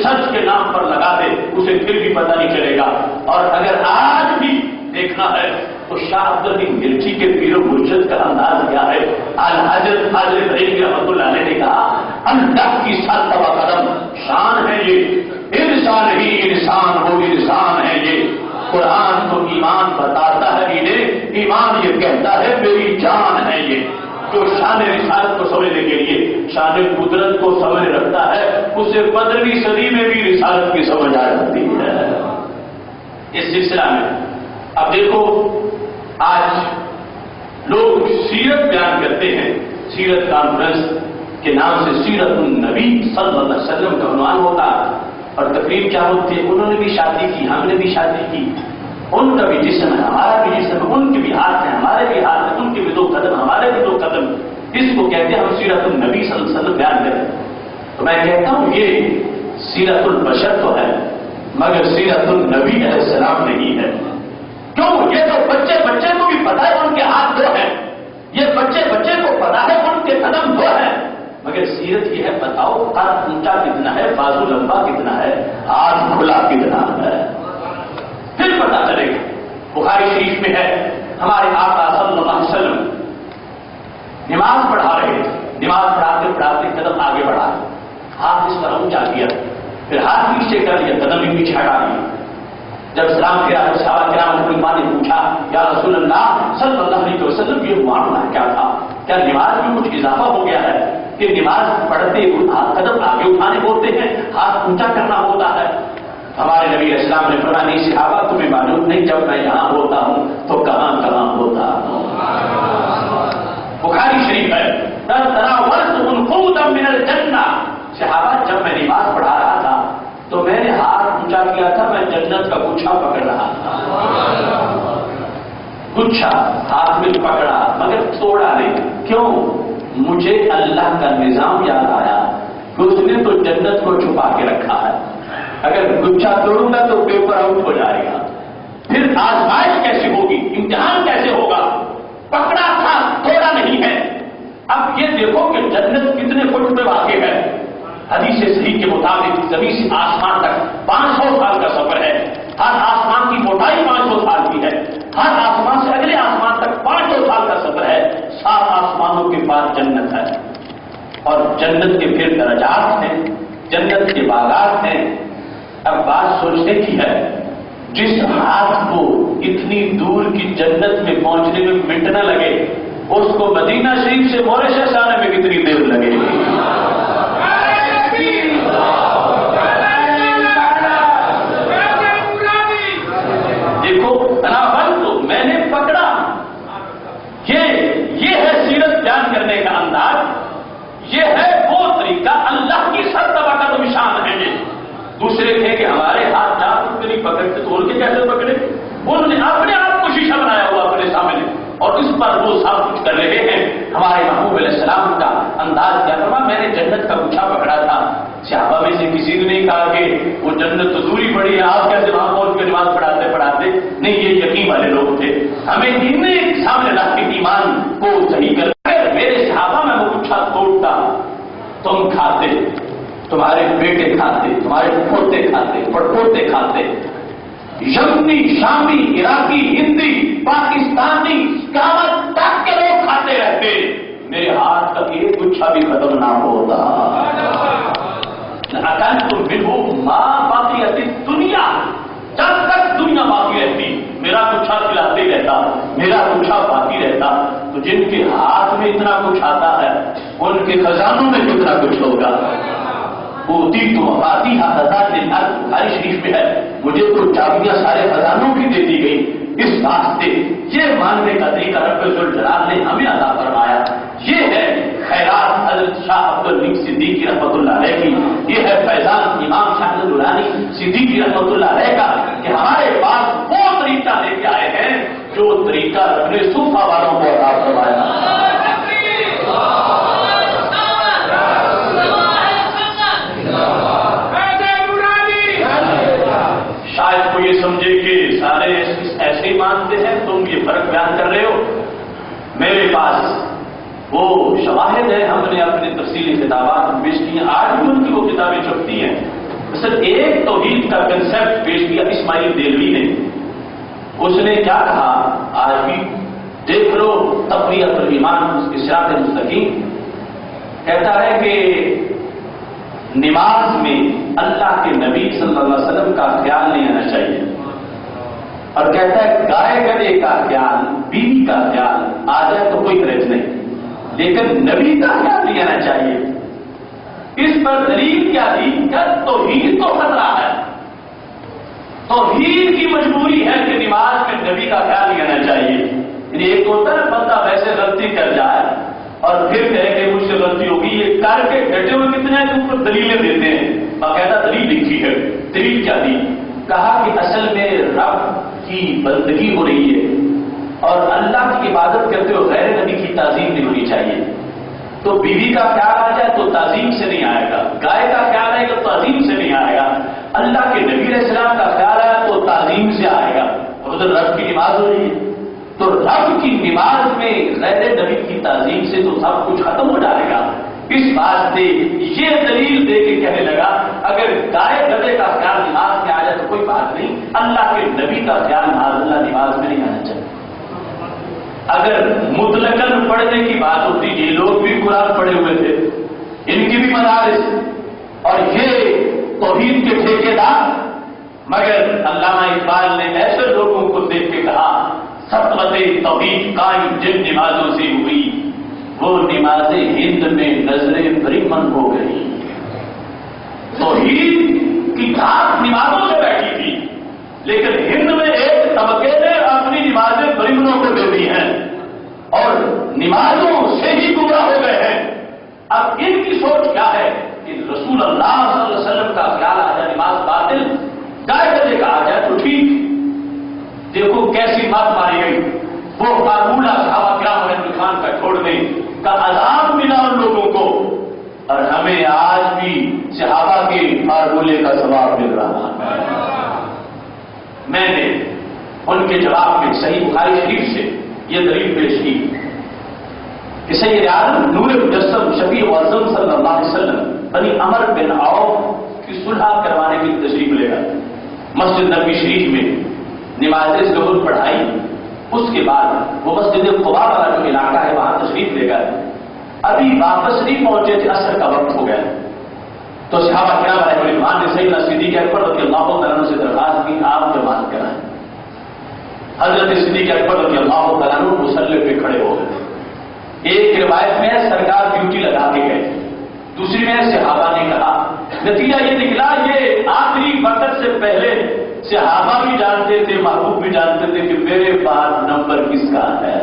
Research کے نام پر لگا دے اسے پھر بھی پتہ نہیں چلے گا. اور اگر آج بھی دیکھنا ہے تو شاہ عبدالدین ملٹی کے پیر و مرشد کا انداز کیا ہے. حضرت فاضل بریلوی رحمۃ اللہ علیہ نے کہا اللہ کی سات و قدم شان ہے یہ، انسان ہی انسان ہو انسان ہے یہ. قرآن تو ایمان بتاتا ہے انہیں، ایمان یہ کہتا ہے میری جان ہے یہ. جو شان رسالت کو سمجھنے کے لیے شان قدرت کو سمجھ رکھتا ہے اسے 15ویں صدی میں بھی رسالت کی سمجھ آ جاتی ہے. اس سلسلہ میں اب دیکھو آج لوگ سیرت بیان کرتے ہیں، سیرت کانفرنس کے نام سے سیرت النبی صلی اللہ علیہ وسلم کا عنوان ہوتا اور تقریب کیا ہوتی ہے. انہوں نے بھی شادی کی، ہم نے بھی شادی کی، ان کا بھی جسم ہے ہمارا بھی جسم ہے، ان کے بھی ہاتھ ہیں ہمارے بھی ہاتھ ہیں، ان کے بھی 2 قدم ہمارے بھی 2 قدم. اس کو کہتے ہیں ہم سیرت النبی صلی اللہ علیہ وسلم بیان کریں. تو میں کہتا ہوں یہ سیرت البشر تو ہے مگر سیرت النبی علیہ السلام نہیں ہے. کیوں؟ یہ تو بچے بچے کو بھی پتا ہے ان کے ہاتھ 2 ہیں، یہ بچے بچے کو پتا ہے ان کے قدم 2 ہیں، مگر سیرت یہ ہے بتاؤ قد اونچا کتنا ہے، بازو لمبا کتنا ہے، ہاتھ کھلا کتنا ہے، پھر پتا چلے گا. بخاری شریف میں ہے ہمارے آقا صلی اللہ علیہ وسلم نماز پڑھا رہے تھے، نماز پڑھاتے پڑھاتے قدم آگے بڑھا، ہاتھ اس طرح اونچا کیا، پھر ہاتھ پیچھے کر لیا، قدم بھی پیچھے ہٹا لیا. جب سلام کیا تو صحابہ کرام نے پوچھا یا رسول اللہ صلی اللہ علیہ وسلم یہ معاملہ کیا تھا؟ کیا نماز میں کچھ اضافہ ہو گیا ہے کہ نماز پڑھتے قدم آگے اٹھانے ہوتے ہیں، ہاتھ اونچا کرنا ہوتا ہے؟ ہمارے نبی علیہ السلام نے فرمایا نہیں صحابہ تمہیں معلوم نہیں جب میں یہاں ہوتا ہوں تو کہاں کہاں ہوتا ہوں. بخاری شریف ہے تناولت انقودا من الجنہ، صحابہ جب میں نماز پڑھا رہا تھا تو میں نے ہاتھ اونچا کیا تھا، میں جنت کا گچھا پکڑ رہا تھا. گچھا ہاتھ میں پکڑا مگر توڑا نہیں. کیوں؟ مجھے اللہ کا نظام یاد آیا کہ اس نے تو جنت کو چھپا کے رکھا ہے، اگر گچھا توڑوں گا تو پیپر آؤٹ ہو جائے گا، پھر آزمائش کیسے ہوگی، امتحان کیسے ہوگا. پکڑا تھا توڑا نہیں ہے. اب یہ دیکھو کہ جنت کتنے فٹ پہ واقع ہے. حدیث صحیح کے مطابق زمین سے آسمان تک 500 سال کا سفر ہے. ہر آسمان کی موٹائی 500 سال کی ہے، ہر آسمان سے اگلے آسمان تک 500 سال کا سفر ہے. 7 آسمانوں کے بعد جنت ہے اور جنت کے پھر درجات ہیں، جنت کے باغات ہیں. اب بات سوچنے کی ہے جس ہاتھ کو اتنی دور کی جنت میں پہنچنے میں منٹ نہ لگے اس کو مدینہ شریف سے موریشس آنے میں کتنی دیر لگے گی. دیکھو تناول تو میں نے پکڑا. یہ ہے سیرت بیان کرنے کا انداز، یہ ہے وہ طریقہ. اللہ کی سر دبا کا تو نشان ہے. یہ دوسرے تھے کہ ہمارے ہاتھ جان کے نہیں پکڑتے تو ان کے کیسے پکڑے؟ انہوں نے اپنے آپ کو شیشہ بنایا ہوا اپنے سامنے اور اس پر وہ سب کچھ کر رہے ہیں. ہمارے محبوب علیہ السلام کا انداز کیا تھا؟ میں نے جنت کا گچھا پکڑا تھا. صحابہ میں سے کسی نے نہیں کہا کہ وہ جنت تو دوری پڑی ہے، آپ کیسے وہاں پہنچ کے نماز پڑھاتے پڑھاتے. نہیں، یہ یقین والے لوگ تھے. ہمیں انہیں سامنے رکھ کے ایمان کو صحیح کر میرے صحابہ میں وہ گچھا توڑتا، تم کھاتے، تمہارے بیٹے کھاتے، تمہارے پوتے کھاتے، پڑپوتے کھاتے، یمنی، شامی، عراقی، ہندی، پاکستانی، قیامت تک کے لوگ کھاتے رہتے، میرے ہاتھ تک ایک گچھا بھی ختم نہ ہوتا. اکلت منہ ما بقیت الدنیا، جب تک دنیا باقی رہتی میرا گچھا کھلاتے ہی رہتا، میرا گچھا باقی رہتا. تو جن کے ہاتھ میں اتنا کچھ آتا ہے ان کے خزانوں میں کتنا کچھ ہوگا. اوتی تو آتی حضرات بخاری شریف میں ہے مجھے تو چابیاں سارے خزانوں کی دے دی گئی. اس واسطے یہ ماننے کا طریقہ رب ذوالجلال نے ہمیں عطا فرمایا. یہ ہے خیرات حضرت شاہ عبدالحمید صدیقی رحمۃ اللہ علیہ کی، یہ ہے فیضان امام شاہ درانی صدیقی رحمۃ اللہ علیہ کا کہ ہمارے پاس وہ طریقہ لے کے آئے ہیں جو طریقہ اپنے صوفہ والوں کو عطا فرمایا. شاید کو یہ سمجھے کہ سارے ایسے ہی مانتے ہیں، تم یہ فرق بیان کر رہے ہو. میرے پاس وہ شواہد ہے، ہم نے اپنے تفصیلی کتابات پیش کی ہیں، آج بھی ان کی وہ کتابیں چھپتی ہیں. مثلا ایک توحید کا کنسپٹ پیش کیا اسماعیل دہلوی نے. اس نے کیا کہا، آج بھی دیکھ لو تقویت الایمان صراط مستقیم، کہتا ہے کہ نماز میں اللہ کے نبی صلی اللہ علیہ وسلم کا خیال نہیں آنا چاہیے، اور کہتا ہے گائے گدے کا خیال، بیوی کا خیال آ جائے تو کوئی حرج نہیں، لیکن نبی کا خیال نہیں آنا چاہیے. اس پر دلیل کیا دی کہ توحید تو خطرہ ہے، توحید کی مجبوری ہے کہ نماز میں نبی کا خیال نہیں آنا چاہیے. یعنی ایک ہوتا ہے بندہ ویسے غلطی کر جائے اور پھر کہے کہ مجھ سے غلطی ہوگی، یہ کر کے ڈٹے ہوئے کتنے ہیں کہ اوپر دلیلیں دیتے ہیں، باقاعدہ دلیل لکھی ہے. دلیل کیا دی؟ کہا کہ اصل میں رب کی بندگی ہو رہی ہے اور اللہ کی عبادت کرتے ہوئے غیر نبی کی تعظیم نہیں ہونی چاہیے. تو بیوی کا خیال آ جائے تو تعظیم سے نہیں آئے گا، گائے کا خیال آئے گا تو تعظیم سے نہیں آئے گا، اللہ کے نبی علیہ السلام کا خیال آیا تو تعظیم سے آئے گا. اور ادھر رب کی نماز ہو رہی ہے تو رب کی نماز میں غیر نبی کی تعظیم سے تو سب کچھ ختم ہو جائے گا. اس بات سے یہ دلیل دے کے کہنے لگا اگر گائے گدے کا خیال نماز میں آ جائے تو کوئی بات نہیں، اللہ کے نبی کا خیال اللہ نماز میں نہیں آنا چاہیے. اگر مطلقاً پڑھنے کی بات ہوتی، یہ لوگ بھی قرآن پڑھے ہوئے تھے، ان کی بھی مدارس اور یہ توحید کے ٹھیکیدار، مگر علامہ اقبال نے ایسے لوگوں کو دیکھ کے کہا سطوت توحید قائم جن نمازوں سے ہوئی، وہ نمازیں ہند میں نظریں بریمن ہو گئی. توحید کی دھاک نمازوں سے بیٹھی تھی، لیکن ہند میں ایک طبقے نے اپنی نمازیں بریمنوں کو دے دی ہیں اور نمازوں سے ہی گمراہ ہو گئے ہیں. اب ان کی سوچ کیا ہے کہ رسول اللہ صلی اللہ علیہ وسلم کا خیال آ جائے نماز باطل، گائے گدے کا آ جائے تو ٹھیک. دیکھو کیسی بات ماری گئی، وہ فارمولہ صحابہ کرام رضی اللہ عنہم کا چھوڑنے کا عذاب ملا ان لوگوں کو، اور ہمیں آج بھی صحابہ کے فارمولے کا ثواب مل رہا ہے. میں نے ان کے جواب میں صحیح بخاری شریف سے یہ دلیل پیش کی کہ سید عالم نور مجسم شفیع اعظم صلی اللہ علیہ وسلم بنی عمر بن عوف کی صلح کروانے کی تشریف لے گئے. مسجد نبوی شریف میں نماز ظہر پڑھائی، اس کے بعد وہ مسجد قباء والا جو علاقہ ہے وہاں تشریف لے گئے. ابھی واپس نہیں پہنچے تھے، عصر کا وقت ہو گیا تو صحابہ کرام علیہ رضوان نے سیدنا صدیق اکبر رضی اللہ تعالیٰ عنہ سے درخواست کی آپ جماعت کرائیں. حضرت صدیق اکبر رضی اللہ تعالیٰ عنہ مصلی پہ کھڑے ہو گئے. ایک روایت میں سرکار ڈیوٹی لگا کے گئے، دوسری میں صحابہ نے کہا. نتیجہ یہ نکلا یہ آخری وقت سے پہلے صحابہ بھی جانتے تھے، محبوب بھی جانتے تھے کہ میرے بعد نمبر کس کا ہے.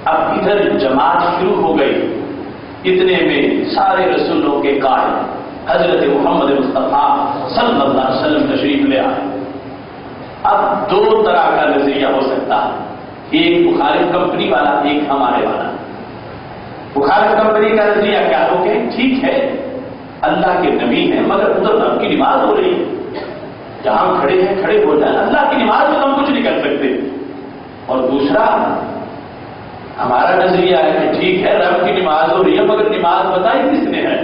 اب ادھر جماعت شروع ہو گئی، اتنے میں سارے رسولوں کے قائد حضرت محمد مصطفیٰ صلی اللہ علیہ وسلم تشریف لے آئے. اب دو طرح کا نظریہ ہو سکتا ہے، ایک مخالف کمپنی والا، ایک ہمارے والا. مخالف کمپنی کا نظریہ کیا ہو کہ ٹھیک ہے اللہ کے نبی ہیں مگر ادھر رب کی نماز ہو رہی ہے، جہاں کھڑے ہیں کھڑے ہو جائیں، اللہ کی نماز میں ہم کچھ نہیں کر سکتے. اور دوسرا ہمارا نظریہ ہے کہ ٹھیک ہے رب کی نماز ہو رہی ہے مگر نماز بتائی کس نے ہے،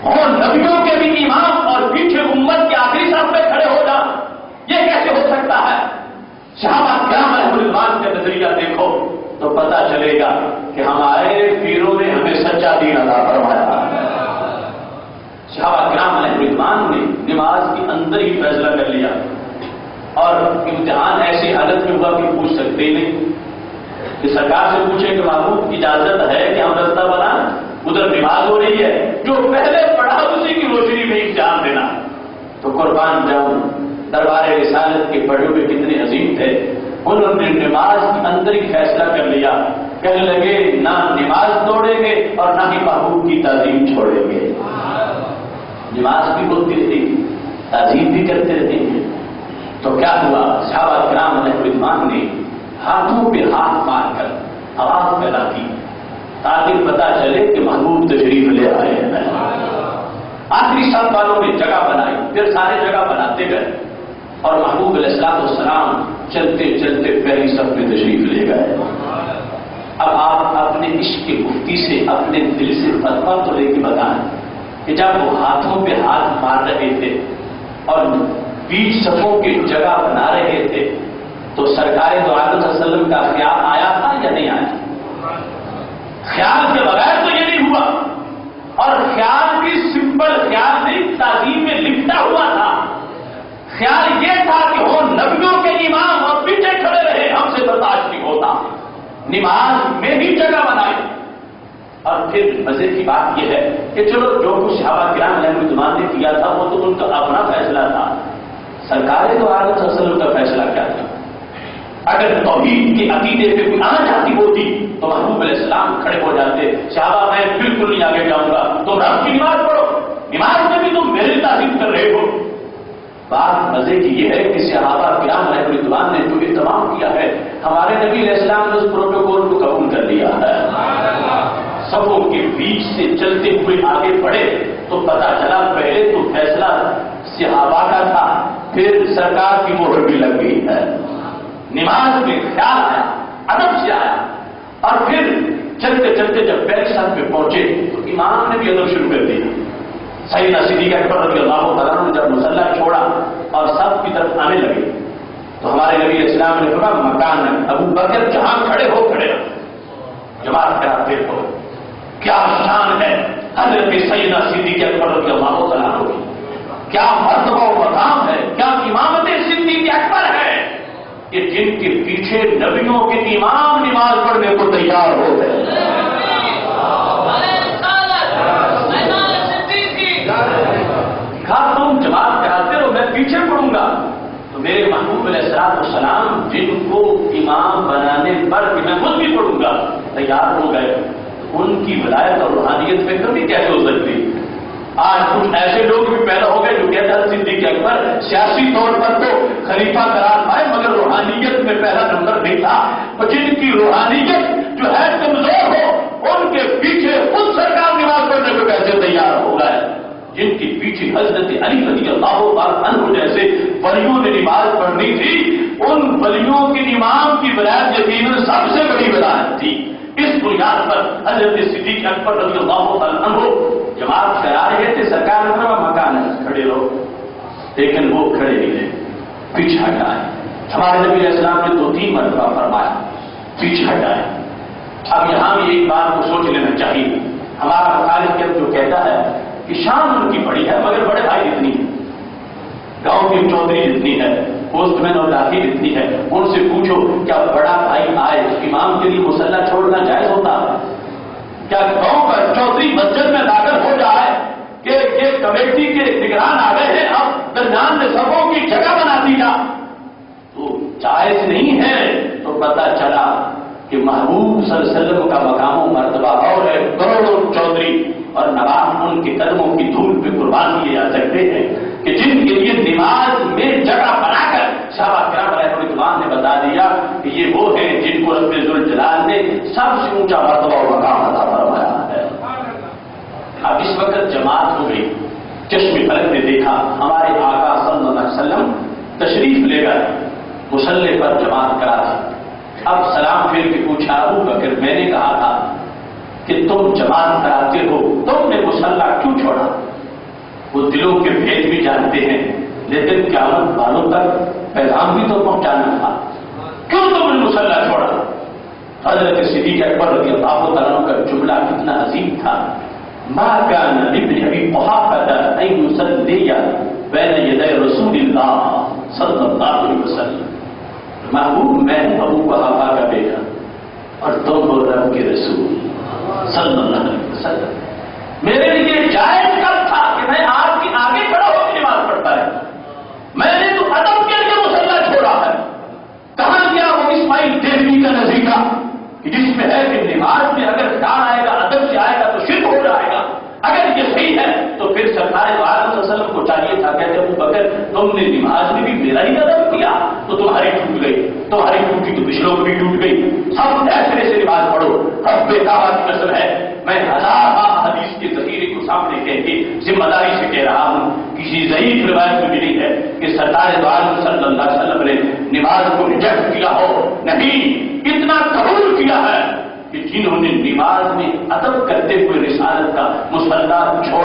اور نبیوں کے بھی امام اور پیچھے امت کے آخری صف پہ کھڑے ہو جا، یہ کیسے ہو سکتا ہے. صحابہ کرام علیہ رضوان کا نظریہ دیکھو تو پتا چلے گا کہ ہمارے پیروں نے ہمیں سچا دین عطا فرمایا. صحابہ کرام علیہ رضوان نے نماز کے اندر ہی فیصلہ کر لیا، اور امتحان ایسی حالت میں ہوا کہ پوچھ سکتے ہی نہیں کہ سرکار سے پوچھے کہ محبوب اجازت ہے کہ ہم رستہ بنائیں، ادھر نماز ہو رہی ہے، جو پہلے پڑھا اسی کی روشنی میں ایگزام دینا. تو قربان جاؤں دربار رسالت کے پڑھے ہوئے کتنے عظیم تھے، انہوں نے نماز کے اندر ہی فیصلہ کر لیا. کہنے لگے نہ نماز توڑیں گے اور نہ ہی محبوب کی تعظیم چھوڑیں گے. نماز بھی ہوتی رہی، تعظیم بھی کرتے رہیں گے. تو کیا ہوا، صحابہ کرام علیہ رضوان نے ہاتھوں پہ ہاتھ مار کر آواز پیدا کی تاکہ پتا چلے کہ محبوب تشریف لے آئے ہیں. آخری صف والوں نے جگہ بنائی، پھر سارے جگہ بناتے گئے اور محبوب علیہ الصلوۃ والسلام چلتے چلتے پہلی صف میں تشریف لے گئے. اب آپ اپنے عشق کے مفتی سے اپنے دل سے فتویٰ تو لے کے بتائیں کہ جب وہ ہاتھوں پہ ہاتھ مار رہے تھے اور بیچ صفوں کی جگہ بنا رہے تھے تو سرکار دو عالم صلی اللہ علیہ وسلم کا خیال آیا تھا یا نہیں آیا؟ خیال کے بغیر تو یہ نہیں ہوا، اور خیال بھی سمپل خیال نہیں، تعظیم میں لکھتا ہوا تھا۔ خیال یہ تھا کہ وہ نبیوں کے امام اور پیچھے کھڑے رہے، ہم سے برداشت نہیں ہوتا، نماز میں ہی جگہ بنائی۔ اور پھر مزے کی بات یہ ہے کہ چلو جو کچھ صحابہ کرام علیہ رضوان نے کیا تھا وہ تو ان کا اپنا فیصلہ تھا، سرکار دو عالم صلی اللہ علیہ وسلم کا فیصلہ کیا تھا؟ اگر توحید کے عقیدے پہ کوئی آنا جاتی ہوتی تو محبوب علیہ السلام کھڑے ہو جاتے، صحابہ میں بالکل نہیں آگے جاؤں گا، تم رب کی نماز پڑھو، نماز میں بھی تم میری تعظیم کر رہے ہو۔ بات مزے کی یہ ہے کہ صحابہ کرام علیہ رضوان نے جو اہتمام کیا ہے، ہمارے نبی علیہ السلام نے اس پروٹوکول کو قبول کر لیا ہے۔ صفوں کے بیچ سے چلتے ہوئے آگے بڑھے تو پتا چلا پہلے تو فیصلہ صحابہ کا تھا، پھر سرکار کی مہر بھی لگ گئی ہے۔ نماز میں خیال آیا، ادب سے آیا، اور پھر چلتے چلتے جب بیک ساتھ پہ پہنچے تو امام نے بھی ادب شروع کر دیا۔ سیدنا صدیق اکبر رضی اللہ تعالیٰ نے جب مصلی چھوڑا اور سب کی طرف آنے لگے تو ہمارے نبی علیہ السلام نے کہا مکان ہے، ابو بکر جہاں کھڑے ہو کھڑے رہو، جماعت کراتے ہو۔ کیا شان ہے حضرت سیدنا صدیق اکبر رضی اللہ تعالیٰ عنہ کی، کیا مرتبہ و مقام ہے، کیا امامت صدیق اکبر ہے کہ جن کے پیچھے نبیوں کے امام نماز پڑھنے کو تیار ہو گئے۔ کہا تم جماعت کراتے ہو، میں پیچھے پڑھوں گا۔ تو میرے محبوب علیہ السلام جن کو امام بنانے پر کہ میں خود بھی پڑھوں گا تیار ہو گئے، ان کی ولایت اور روحانیت پہ کبھی کیسے ہو سکتی؟ آج کچھ ایسے لوگ بھی پیدا ہو گئے جو کہتے ہیں صدیق اکبر سیاسی طور پر تو خلیفہ قرار پائے مگر روحانیت میں پہلا نمبر نہیں تھا، اور جن کی روحانیت جو ہے کمزور ہو ان کے پیچھے خود سرکار نماز پڑھنے کو کیسے تیار ہو گئے؟ جن کے پیچھے حضرت علی رضی اللہ عنہ جیسے ولیوں نے نماز پڑھنی تھی، ان ولیوں کے امام کی ولایت یقیناً سب سے بڑی ولایت تھی۔ اس بنیاد پر حضرت صدیق اکبر رضی اللہ عنہ جماعت کرا رہے تھے، سرکار نے کہا مکان ہے کھڑے رہو، لیکن وہ کھڑے نہیں رہے، پیچھے ہٹائے۔ ہمارے نبی علیہ السلام نے 2-3 مرتبہ فرمایا پیچھے ہٹائے۔ اب یہاں بھی ایک بات کو سوچ لینا چاہیے، ہمارا مخالف جو کہتا ہے کہ شان ان کی بڑی ہے مگر بڑے بھائی جتنی ہے، گاؤں کی چودھری جتنی ہے، پوسٹ مین اور لاٹھی جتنی ہے، ان سے پوچھو کیا بڑا بھائی آئے امام کے لیے مصلی چھوڑنا جائز ہوتا ہے؟ کیا گاؤں کا چودھری مسجد میں داخل ہو جائے کہ یہ کمیٹی کے نگران آ گئے ہیں اب درمیان میں سبوں کی جگہ بنا دی جا، تو جائز نہیں ہے؟ تو پتہ چلا کہ محبوب صلی اللہ علیہ وسلم کا مقام و مرتبہ اور ہے، کروڑوں چودھری اور نواب ان کے قدموں کی دھول پہ قربان کیے جا سکتے ہیں کہ جن کے لیے نماز میں جگہ بنا کر صحابہ کرام علیہ رضوان نے بتا دیا کہ یہ وہ ہیں جن کو رب ذوالجلال نے سب سے اونچا مرتبہ و مقام عطا فرمایا ہے۔ اب اس وقت جماعت ہو گئی، چشم فلک نے دیکھا ہمارے آقا صلی اللہ علیہ وسلم تشریف لے گئے، مصلی پر جماعت کرا دی۔ اب سلام پھیر کے پوچھا ابو بکر میں نے کہا تھا کہ تم جماعت کراتے ہو، تم نے مصلی کیوں چھوڑا؟ وہ دلوں کے بھید بھی جانتے ہیں لیکن قیامت والوں تک پیغام بھی تو پہنچانا تھا، کیوں تم نے مصلی چھوڑا؟ حضرت صدیق اکبر رضی اللہ تعالیٰ کا جملہ کتنا عظیم تھا، ما كان لابن ابي قحافة ان يصلي بين يدي رسول الله صلی اللہ علیہ وسلم۔ محبوب میں ابو قحافہ کا بیٹا اور تم ہو رب کے رسول صلی اللہ علیہ وسلم، میرے لیے جائز کب تھا کہ میں آپ کے آگے کھڑا ہو کے نماز پڑھتا ہے؟ میں نے تو ادب کے لیے مصلی چھوڑا ہے۔ کہاں گیا وہ اسماعیل دیوی کا نظریہ کہ جس میں ہے کہ نماز میں اگر خیال آئے گا ادب سے آئے گا تو شرک ہو جائے گا؟ اگر یہ صحیح ہے تو پھر سرکار دو عالم صلی اللہ علیہ وسلم کو چاہیے تھا کہتے ابو بکر تم نے نماز میں بھی میرا ہی ادب کیا تو تمہاری ٹوٹ گئی، تمہاری ٹوٹی تو پچھلوں کی بھی ٹوٹ گئی، سب ایسے سے نماز پڑھو۔ رب کعبہ کی قسم ہے میں ہزار بار حدیث کے ذخیرے کو سامنے کہہ کے ذمہ داری سے کہہ رہا ہوں، کسی ضعیف روایت میں ملی ہے کہ سرکار دو عالم صلی اللہ علیہ وسلم نے نماز کو ریجیکٹ کیا ہو، نہیں، اتنا قبول کیا ہے کہ جنہوں نے نماز میں ادب کرتے ہوئے رسالت کا مسلح چھوڑ